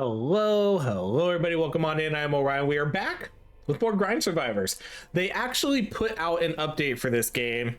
Hello, everybody. Welcome on in. I'm Orion. We are back with more Grind Survivors. They actually put out an update for this game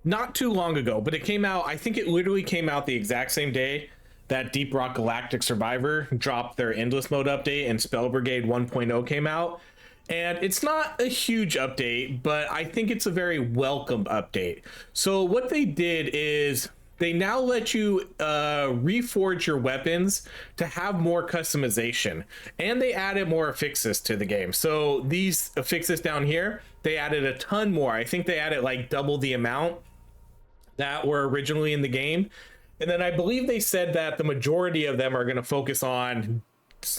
not too long ago, but it came out, I think it literally came out the exact same day that Deep Rock Galactic Survivor dropped their Endless Mode update and Spell Brigade 1.0 came out. And it's not a huge update, but I think it's a very welcome update. So what they did is they now let you reforge your weapons to have more customization, and they added more affixes to the game. So these affixes down here, they added a ton more. I think they added like double the amount that were originally in the game. And then I believe they said that the majority of them are going to focus on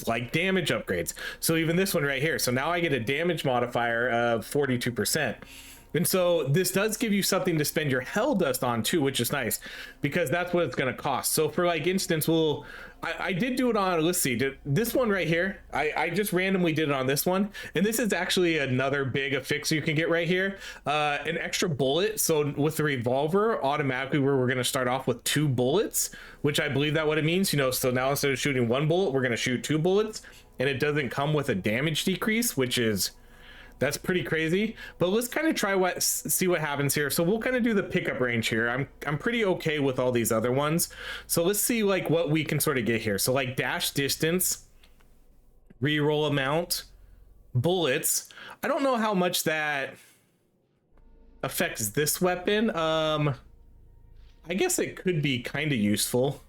like damage upgrades. So even this one right here. So now I get a damage modifier of 42%. And so this does give you something to spend your hell dust on too, which is nice because that's what it's going to cost. So for like instance, I did do it on, let's see, this one right here. I just randomly did it on this one. And this is actually another big affix you can get right here. An extra bullet. So with the revolver, automatically we're going to start off with 2 bullets, which I believe that what it means, so now instead of shooting 1 bullet, we're going to shoot 2 bullets, and it doesn't come with a damage decrease, that's pretty crazy. But let's kind of see what happens here. So we'll kind of do the pickup range here. I'm pretty okay with all these other ones. So let's see like what we can sort of get here. So like dash distance, reroll amount, bullets. I don't know how much that affects this weapon. I guess it could be kind of useful.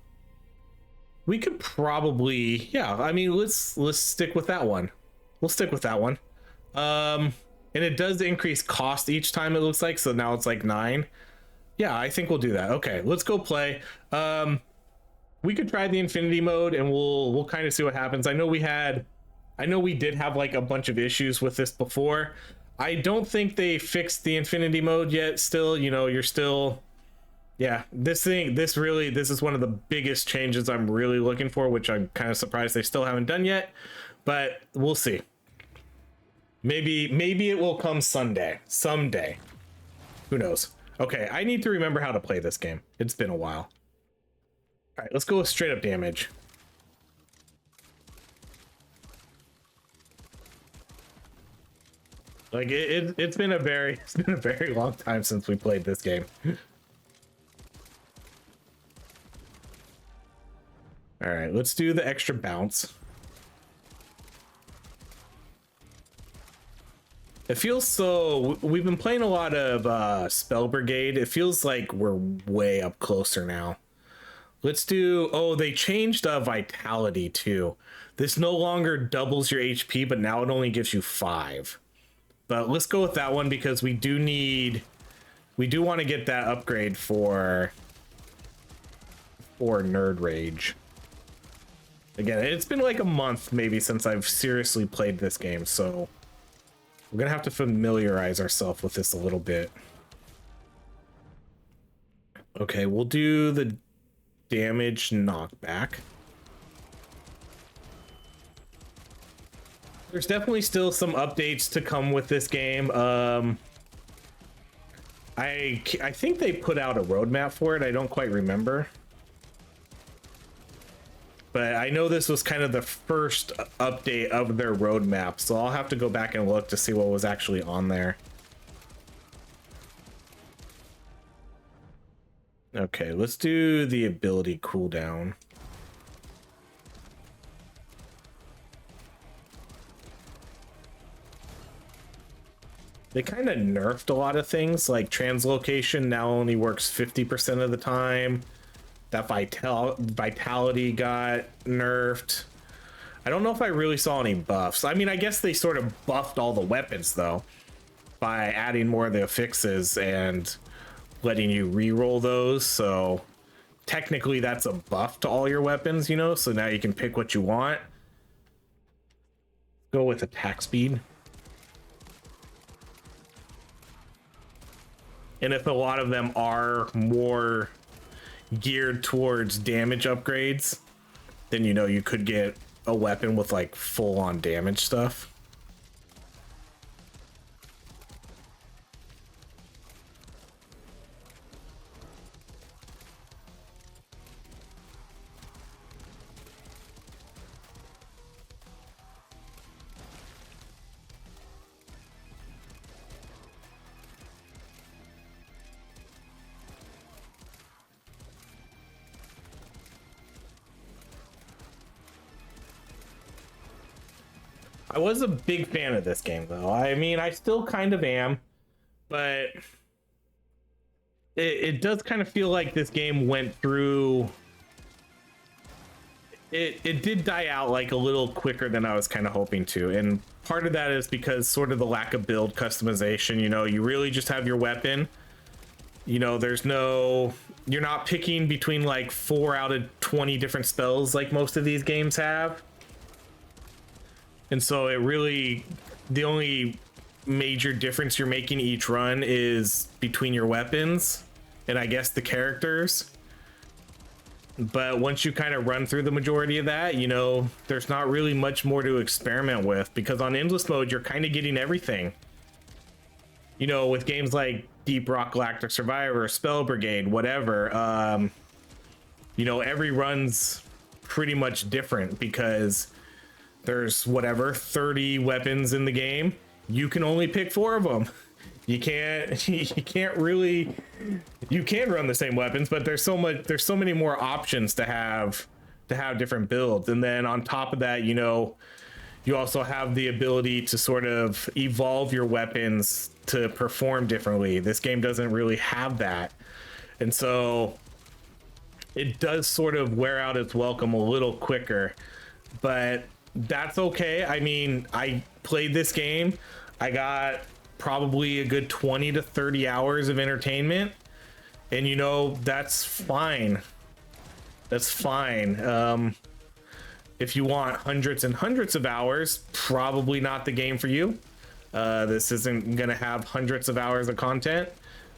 We could probably, yeah, I mean, let's stick with that one. We'll stick with that one. And it does increase cost each time, it looks like, so now it's like 9. Yeah, I think we'll do that. Okay, let's go play. We could try the infinity mode and we'll kind of see what happens. I know we did have like a bunch of issues with this before. I don't think they fixed the infinity mode yet. Still, you're still, yeah, this is one of the biggest changes I'm really looking for, which I'm kind of surprised they still haven't done yet, but we'll see. Maybe it will come someday. Who knows? Okay, I need to remember how to play this game. It's been a while. All right, let's go with straight up damage. Like it's been a very long time since we played this game. All right, let's do the extra bounce. It feels so, we've been playing a lot of Spell Brigade. It feels like we're way up closer now. Let's do, oh, they changed vitality too. This no longer doubles your HP, but now it only gives you 5. But let's go with that one because we do want to get that upgrade for Nerd Rage. Again, it's been like a month maybe since I've seriously played this game, so we're gonna have to familiarize ourselves with this a little bit. Okay, we'll do the damage knockback. There's definitely still some updates to come with this game. I think they put out a roadmap for it. I don't quite remember. But I know this was kind of the first update of their roadmap, so I'll have to go back and look to see what was actually on there. Okay, let's do the ability cooldown. They kind of nerfed a lot of things, like translocation now only works 50% of the time. That vitality got nerfed. I don't know if I really saw any buffs. I mean, I guess they sort of buffed all the weapons though by adding more of the affixes and letting you re-roll those. So technically that's a buff to all your weapons, so now you can pick what you want. Go with attack speed. And if a lot of them are more geared towards damage upgrades, then you could get a weapon with like full-on damage stuff. I was a big fan of this game, though. I mean, I still kind of am, but it does kind of feel like this game went through. It did die out like a little quicker than I was kind of hoping to, and part of that is because sort of the lack of build customization. You know, you really just have your weapon. You know, you're not picking between like 4 out of 20 different spells like most of these games have. And so the only major difference you're making each run is between your weapons and I guess the characters. But once you kind of run through the majority of that, you know, there's not really much more to experiment with, because on endless mode, you're kind of getting everything. You know, with games like Deep Rock Galactic Survivor, Spell Brigade, whatever, you know, every run's pretty much different because there's whatever 30 weapons in the game. You can only pick 4 of them. You can't really, you can run the same weapons, but there's so many more options to have different builds. And then on top of that, you know, you also have the ability to sort of evolve your weapons to perform differently. This game doesn't really have that. And so it does sort of wear out its welcome a little quicker, but that's okay. I mean, I played this game. I got probably a good 20 to 30 hours of entertainment, and you know, that's fine. That's fine. If you want hundreds and hundreds of hours, probably not the game for you. This isn't gonna have hundreds of hours of content,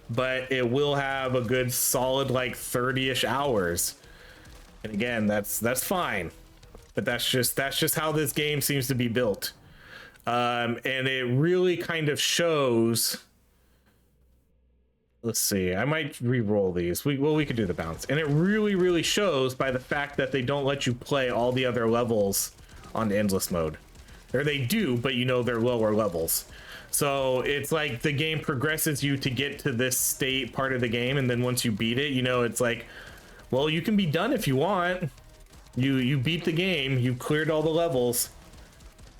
but it will have a good solid like 30-ish hours. And again, that's fine. But that's just how this game seems to be built. And it really kind of shows. Let's see, I might re-roll these. We could do the bounce. And it really shows by the fact that they don't let you play all the other levels on endless mode. Or they do, but you know, they're lower levels. So it's like the game progresses you to get to this state part of the game, and then once you beat it, you know, it's like, well, you can be done if you want. You beat the game, you cleared all the levels.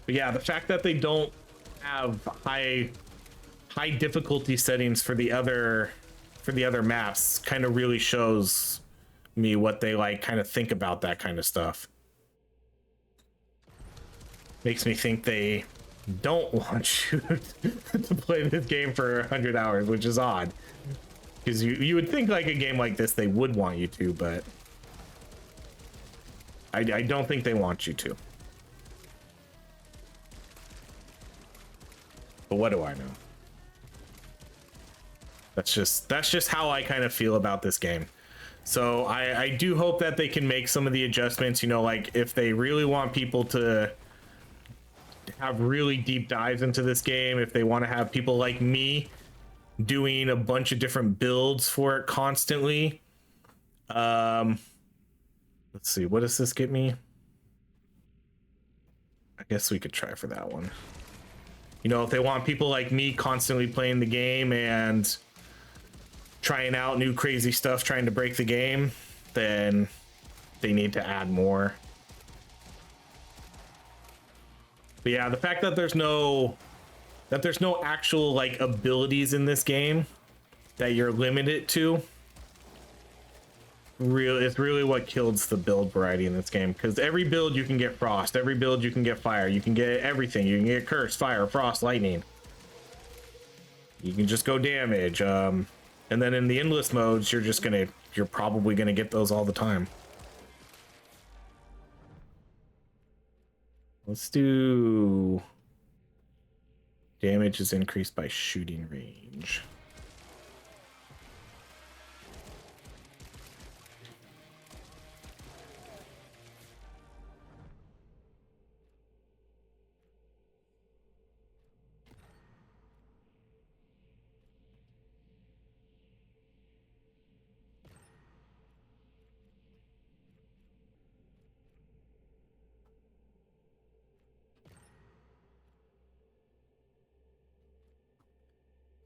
But yeah, the fact that they don't have high difficulty settings for the other maps kind of really shows me what they like kind of think about that kind of stuff. Makes me think they don't want you to play this game for 100 hours, which is odd, because you would think like a game like this they would want you to, but I don't think they want you to. But what do I know? That's just how I kind of feel about this game. So I do hope that they can make some of the adjustments, you know, like if they really want people to have really deep dives into this game, if they want to have people like me doing a bunch of different builds for it constantly. Let's see, what does this get me? I guess we could try for that one. You know, if they want people like me constantly playing the game and trying out new crazy stuff, trying to break the game, then they need to add more. But yeah, the fact that there's no actual like abilities in this game that you're limited to, it's really what kills the build variety in this game, because every build you can get frost, every build you can get fire, you can get everything. You can get curse, fire, frost, lightning. You can just go damage. And then in the endless modes, you're probably gonna get those all the time. Let's do damage is increased by shooting range.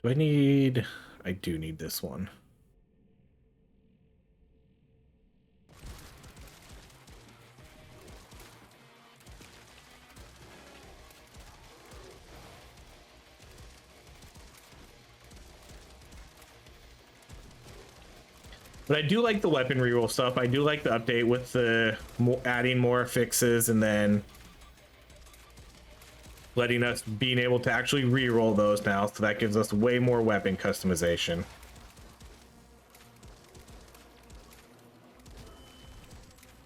I do need this one. But I do like the weapon reroll stuff. I do like the update with the adding more fixes and then letting us being able to actually reroll those now. So that gives us way more weapon customization.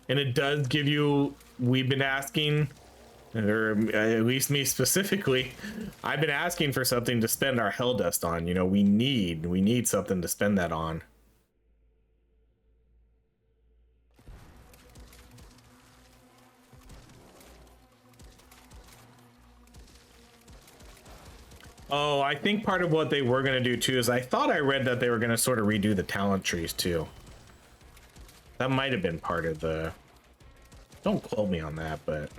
And it does give you, we've been asking, or at least me specifically, I've been asking for something to spend our hell dust on. You know, we need something to spend that on. Oh, I think part of what they were going to do too is I thought I read that they were going to sort of redo the talent trees too. That might have been part of the, don't quote me on that, but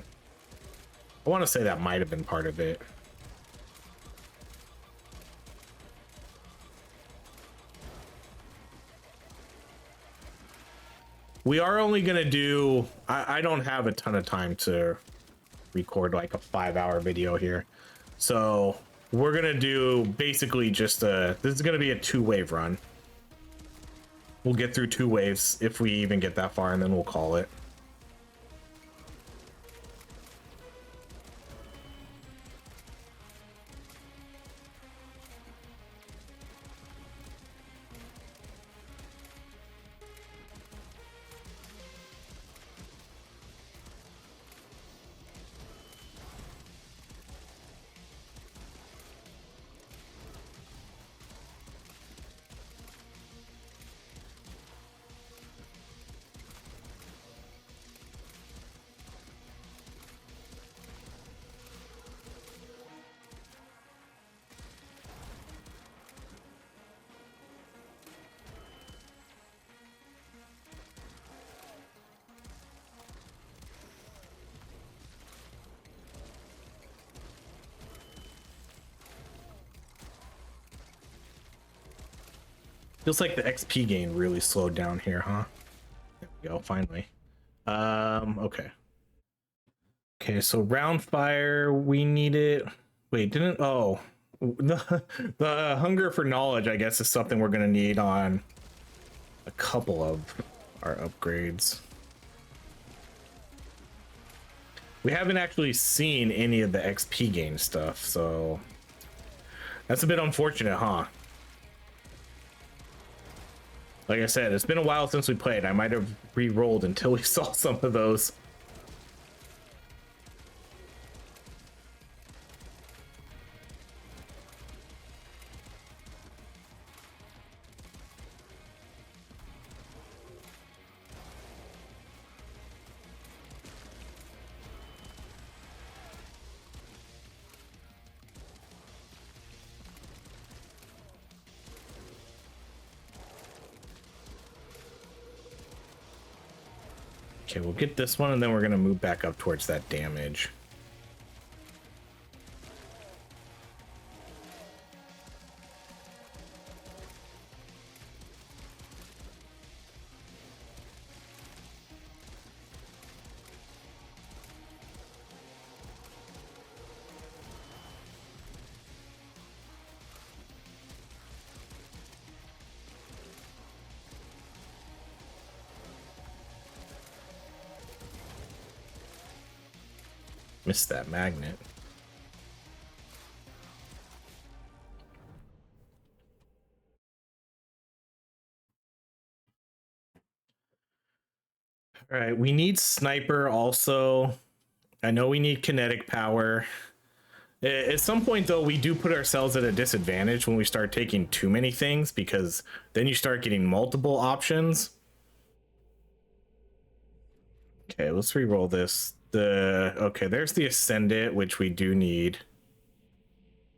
I want to say that might have been part of it. We are only going to do, I don't have a ton of time to record like a 5-hour video here. So we're going to do basically just this is going to be a 2-wave run. We'll get through 2 waves if we even get that far, and then we'll call it. Feels like the XP gain really slowed down here, huh? There we go, finally. Okay. Okay, so round fire, we need it. Wait, didn't, oh. The hunger for knowledge, I guess, is something we're gonna need on a couple of our upgrades. We haven't actually seen any of the XP gain stuff, so that's a bit unfortunate, huh? Like I said, it's been a while since we played. I might have re-rolled until we saw some of those. Okay, we'll get this one, and then we're gonna move back up towards that damage. Missed that magnet. All right, we need sniper also. I know we need kinetic power. At some point, though, we do put ourselves at a disadvantage when we start taking too many things, because then you start getting multiple options. Okay, let's re-roll this. Okay, there's the Ascendant, which we do need.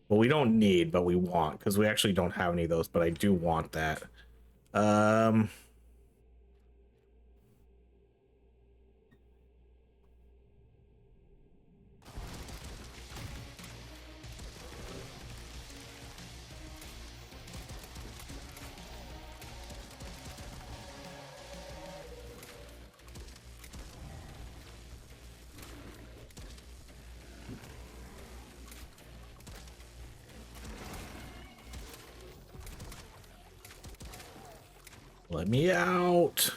Well, we don't need, but we want, because we actually don't have any of those, but I do want that. Let me out.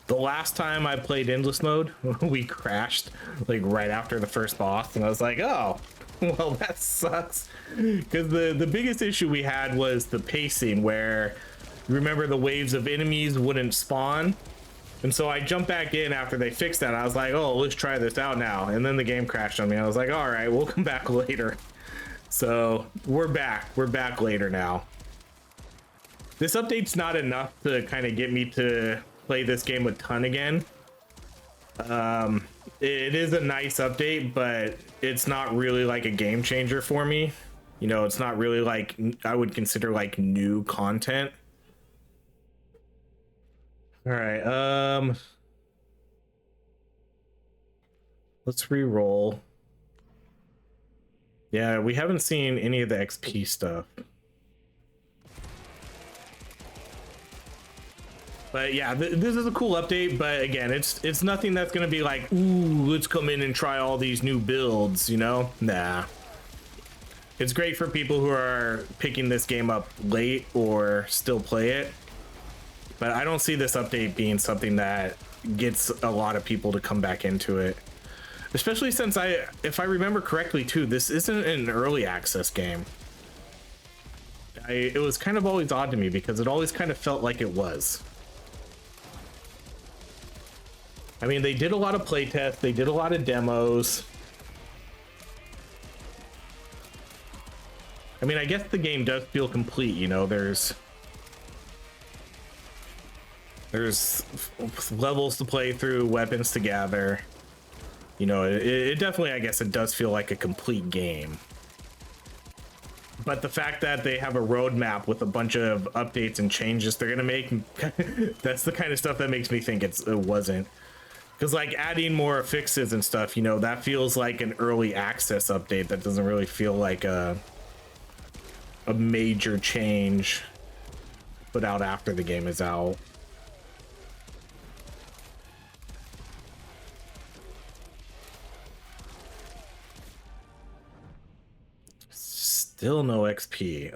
The last time I played endless mode, we crashed like right after the first boss, and I was like, oh, well, that sucks. Because the biggest issue we had was the pacing, where remember the waves of enemies wouldn't spawn. And so I jumped back in after they fixed that. I was like, oh, let's try this out now. And then the game crashed on me. I was like, all right, we'll come back later. So we're back. We're back later now. This update's not enough to kind of get me to play this game a ton again. It is a nice update, but it's not really like a game changer for me. You know, it's not really like I would consider like new content. All right, let's re-roll. Yeah, we haven't seen any of the XP stuff. But yeah, this is a cool update, but again, it's nothing that's gonna be like, ooh, let's come in and try all these new builds, you know? Nah. It's great for people who are picking this game up late or still play it, but I don't see this update being something that gets a lot of people to come back into it. Especially since if I remember correctly too, this isn't an early access game. It was kind of always odd to me because it always kind of felt like it was. I mean, they did a lot of playtests, they did a lot of demos. I mean, I guess the game does feel complete, you know, there's levels to play through, weapons to gather. You know, it definitely, I guess it does feel like a complete game. But the fact that they have a roadmap with a bunch of updates and changes they're gonna make, that's the kind of stuff that makes me think it wasn't. Because like adding more fixes and stuff, you know, that feels like an early access update. That doesn't really feel like a major change put out after the game is out. Still no XP.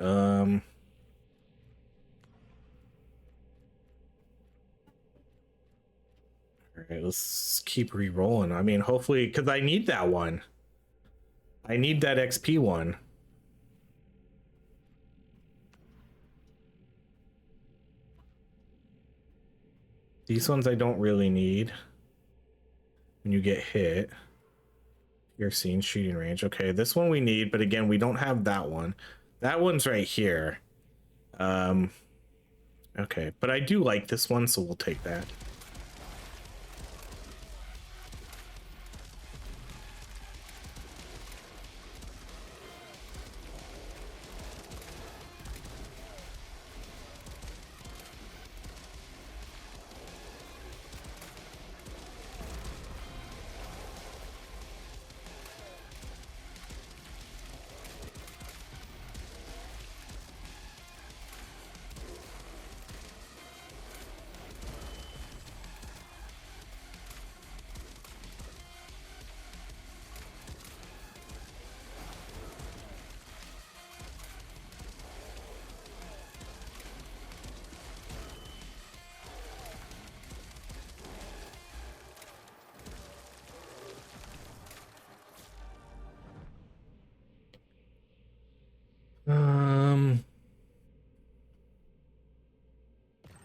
Alright, let's keep re-rolling. I mean, hopefully, because I need that one. I need that XP one. These ones I don't really need. When you get hit. You're seeing shooting range. Okay, this one we need, but again, we don't have that one. That one's right here. Okay, but I do like this one, so we'll take that.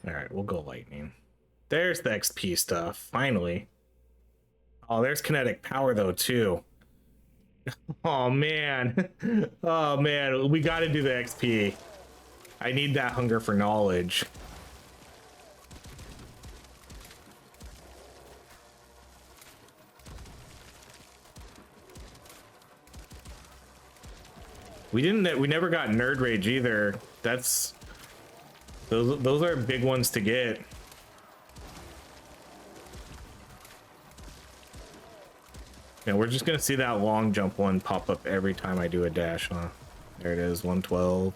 All right, we'll go lightning. There's the XP stuff, finally. Oh, there's kinetic power though too. Oh man. Oh man, we got to do the XP. I need that hunger for knowledge. We never got nerd rage either. Those are big ones to get. Yeah, we're just gonna see that long jump one pop up every time I do a dash, huh? There it is, 112.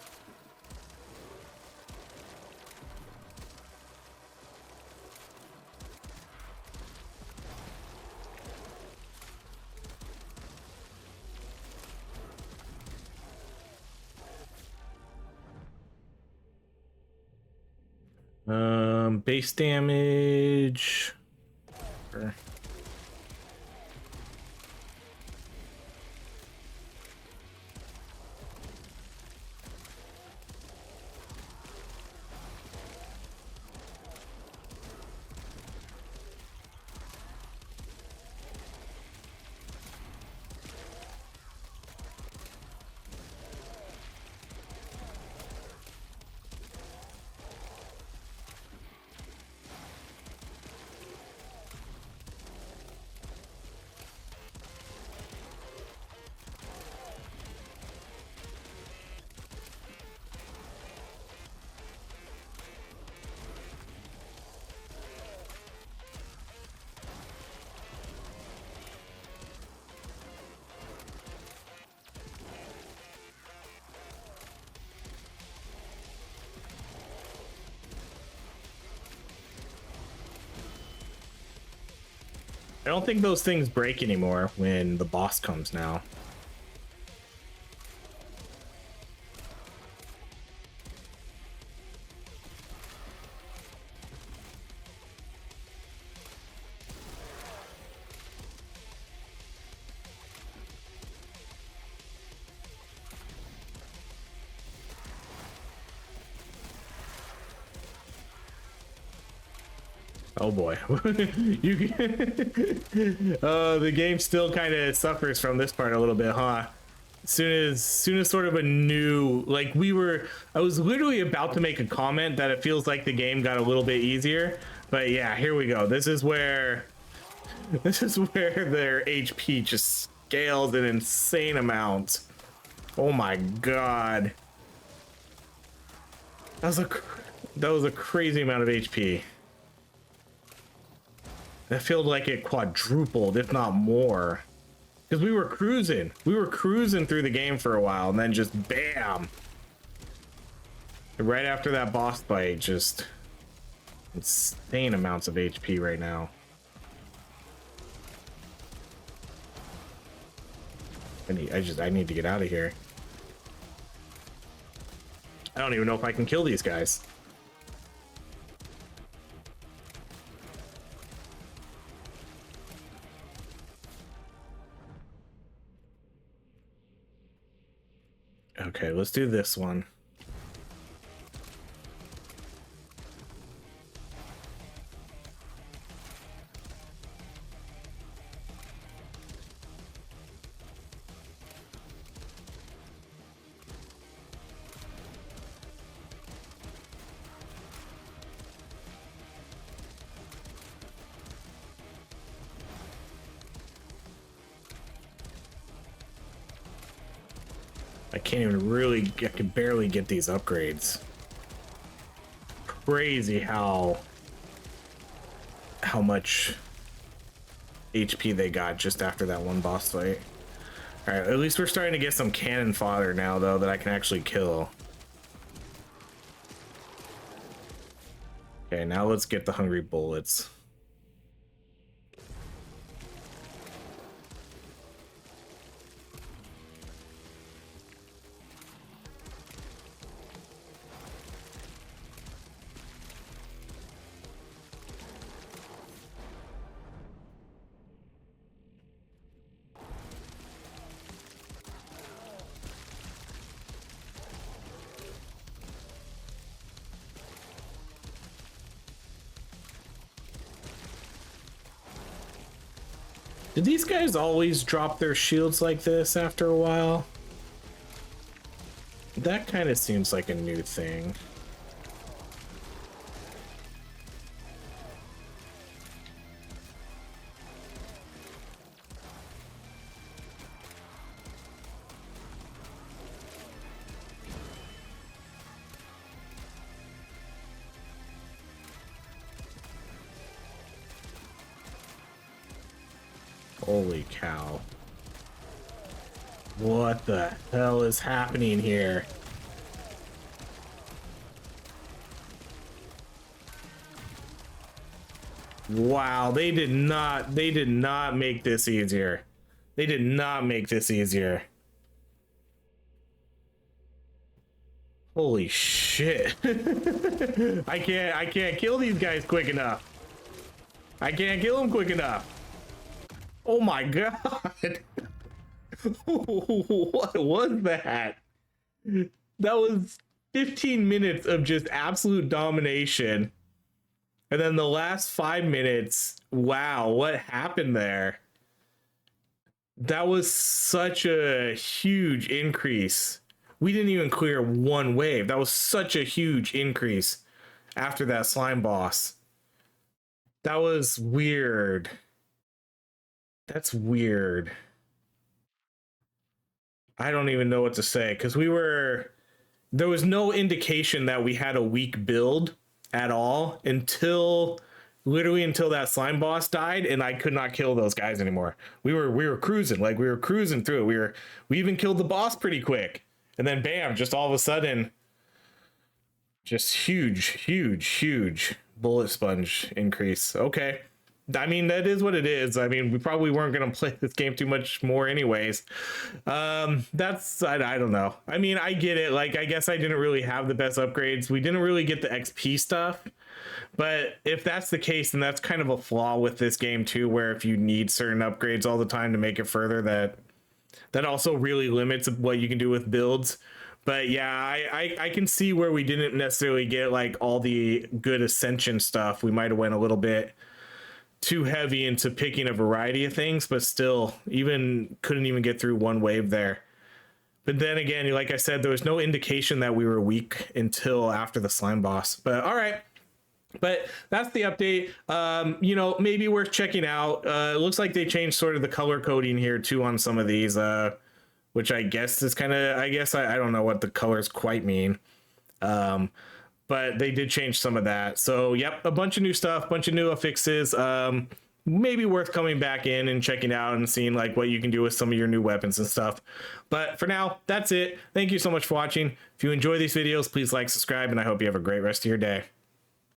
Base damage. Sure. I don't think those things break anymore when the boss comes now. Oh boy. The game still kind of suffers from this part a little bit, huh? Soon as sort of a new, like, I was literally about to make a comment that it feels like the game got a little bit easier, but yeah, here we go. This is where their HP just scales an insane amount. Oh my god. That was a crazy amount of HP. That felt like it quadrupled, if not more. Because we were cruising. We were cruising through the game for a while, and then just bam! Right after that boss fight, just insane amounts of HP right now. I need to get out of here. I don't even know if I can kill these guys. Okay, let's do this one. I can barely get these upgrades. Crazy how much HP they got just after that one boss fight. All right, at least we're starting to get some cannon fodder now, though, that I can actually kill. Okay, now let's get the hungry bullets. Did these guys always drop their shields like this after a while? That kind of seems like a new thing. Holy cow. What the hell is happening here? Wow, they did not make this easier. They did not make this easier. Holy shit. I can't kill these guys quick enough. I can't kill them quick enough. Oh my god. What was that? That was 15 minutes of just absolute domination. And then the last 5 minutes, wow, what happened there? That was such a huge increase. We didn't even clear one wave. That was such a huge increase after that slime boss. That was weird. That's weird. I don't even know what to say because there was no indication that we had a weak build at all until literally until that slime boss died and I could not kill those guys anymore. We were cruising, like we were cruising through it. We even killed the boss pretty quick. And then bam, just all of a sudden just huge bullet sponge increase. Okay. I mean, that is what it is. I mean, we probably weren't going to play this game too much more anyways. That's, I don't know. I mean, I get it. Like, I guess I didn't really have the best upgrades. We didn't really get the XP stuff. But if that's the case, then that's kind of a flaw with this game too, where if you need certain upgrades all the time to make it further, that also really limits what you can do with builds. But yeah, I can see where we didn't necessarily get like all the good ascension stuff. We might have went a little bit too heavy into picking a variety of things, but still even couldn't even get through one wave there. But then again, like I said, there was no indication that we were weak until after the slime boss. But all right. But that's the update. You know, maybe worth checking out. It looks like they changed sort of the color coding here too on some of these, which I guess is kind of, I don't know what the colors quite mean. But they did change some of that. So, yep, a bunch of new stuff, bunch of new affixes. Maybe worth coming back in and checking out and seeing like what you can do with some of your new weapons and stuff. But for now, that's it. Thank you so much for watching. If you enjoy these videos, please like, subscribe, and I hope you have a great rest of your day.